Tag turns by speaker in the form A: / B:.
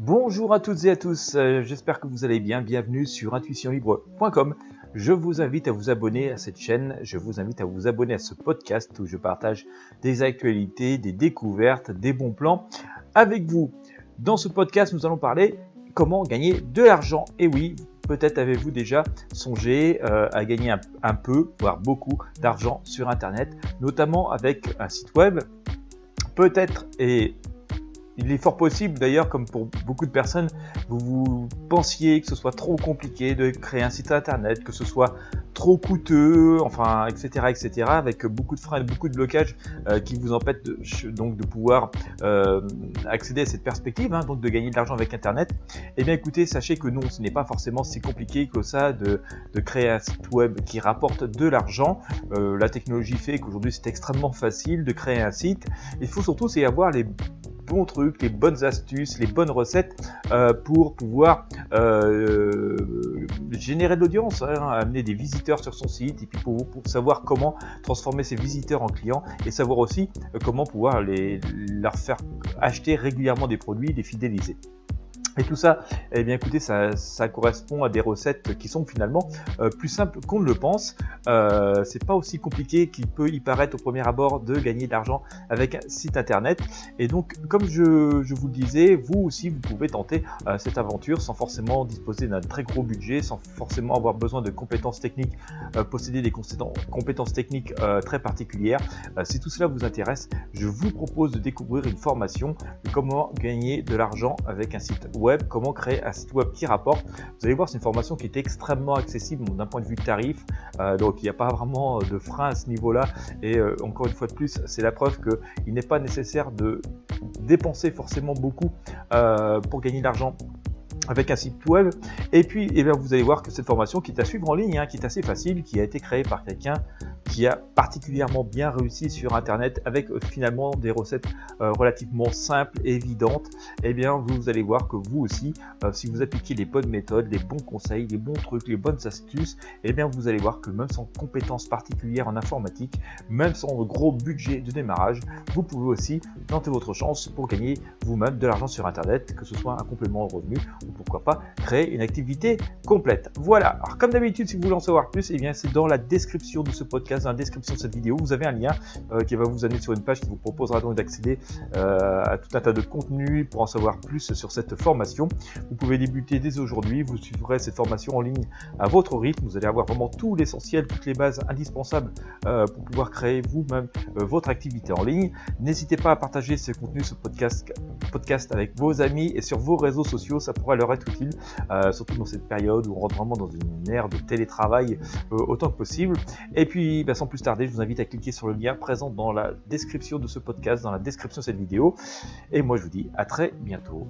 A: Bonjour à toutes et à tous, j'espère que vous allez bien, bienvenue sur intuitionlibre.com. Je vous invite à vous abonner à cette chaîne, je vous invite à vous abonner à ce podcast où je partage des actualités, des découvertes, des bons plans avec vous. Dans ce podcast, nous allons parler comment gagner de l'argent. Et oui, peut-être avez-vous déjà songé à gagner un peu, voire beaucoup d'argent sur Internet, notamment avec un site web. Peut-être, et il est fort possible d'ailleurs, comme pour beaucoup de personnes, vous pensiez que ce soit trop compliqué de créer un site internet, que ce soit trop coûteux, enfin, etc., avec beaucoup de freins et beaucoup de blocages qui vous empêchent donc de pouvoir accéder à cette perspective, donc de gagner de l'argent avec internet. Eh bien écoutez, sachez que non, ce n'est pas forcément si compliqué que ça de créer un site web qui rapporte de l'argent. La technologie fait qu'aujourd'hui c'est extrêmement facile de créer un site. Il faut surtout avoir les bons trucs, les bonnes astuces, les bonnes recettes pour pouvoir générer de l'audience, amener des visiteurs sur son site, et puis pour savoir comment transformer ces visiteurs en clients, et savoir aussi comment pouvoir leur faire acheter régulièrement des produits, les fidéliser. Et tout ça, eh bien écoutez, ça correspond à des recettes qui sont finalement plus simples qu'on ne le pense. C'est pas aussi compliqué qu'il peut y paraître au premier abord de gagner de l'argent avec un site internet. Et donc, comme je vous le disais, vous aussi, vous pouvez tenter cette aventure sans forcément disposer d'un très gros budget, sans forcément avoir besoin de compétences techniques, posséder des compétences techniques très particulières. Si tout cela vous intéresse, je vous propose de découvrir une formation de comment gagner de l'argent avec un site web. Comment créer un site web qui rapporte. Vous allez voir, c'est une formation qui est extrêmement accessible d'un point de vue tarif, donc il n'y a pas vraiment de frein à ce niveau-là, et encore une fois de plus, c'est la preuve qu'il n'est pas nécessaire de dépenser forcément beaucoup pour gagner de l'argent avec un site web. Et puis vous allez voir que cette formation qui est à suivre en ligne, qui est assez facile, qui a été créée par quelqu'un qui a particulièrement bien réussi sur internet avec finalement des recettes relativement simples et évidentes. Et bien vous allez voir que vous aussi, si vous appliquez les bonnes méthodes, les bons conseils, les bons trucs, les bonnes astuces, et bien vous allez voir que même sans compétences particulières en informatique, même sans gros budget de démarrage, vous pouvez aussi tenter votre chance pour gagner vous-même de l'argent sur internet, que ce soit un complément de revenu ou pourquoi pas créer une activité complète. Voilà, alors comme d'habitude, si vous voulez en savoir plus, et bien c'est dans la description de ce podcast, dans la description de cette vidéo, vous avez un lien qui va vous amener sur une page qui vous proposera donc d'accéder à tout un tas de contenus pour en savoir plus sur cette formation. Vous pouvez débuter dès aujourd'hui, vous suivrez cette formation en ligne à votre rythme, vous allez avoir vraiment tout l'essentiel, toutes les bases indispensables pour pouvoir créer vous-même votre activité en ligne. N'hésitez pas à partager ce contenu, ce podcast avec vos amis et sur vos réseaux sociaux, ça pourra leur être utile, surtout dans cette période où on rentre vraiment dans une ère de télétravail autant que possible. Et puis sans plus tarder, je vous invite à cliquer sur le lien présent dans la description de ce podcast, dans la description de cette vidéo, et moi je vous dis à très bientôt.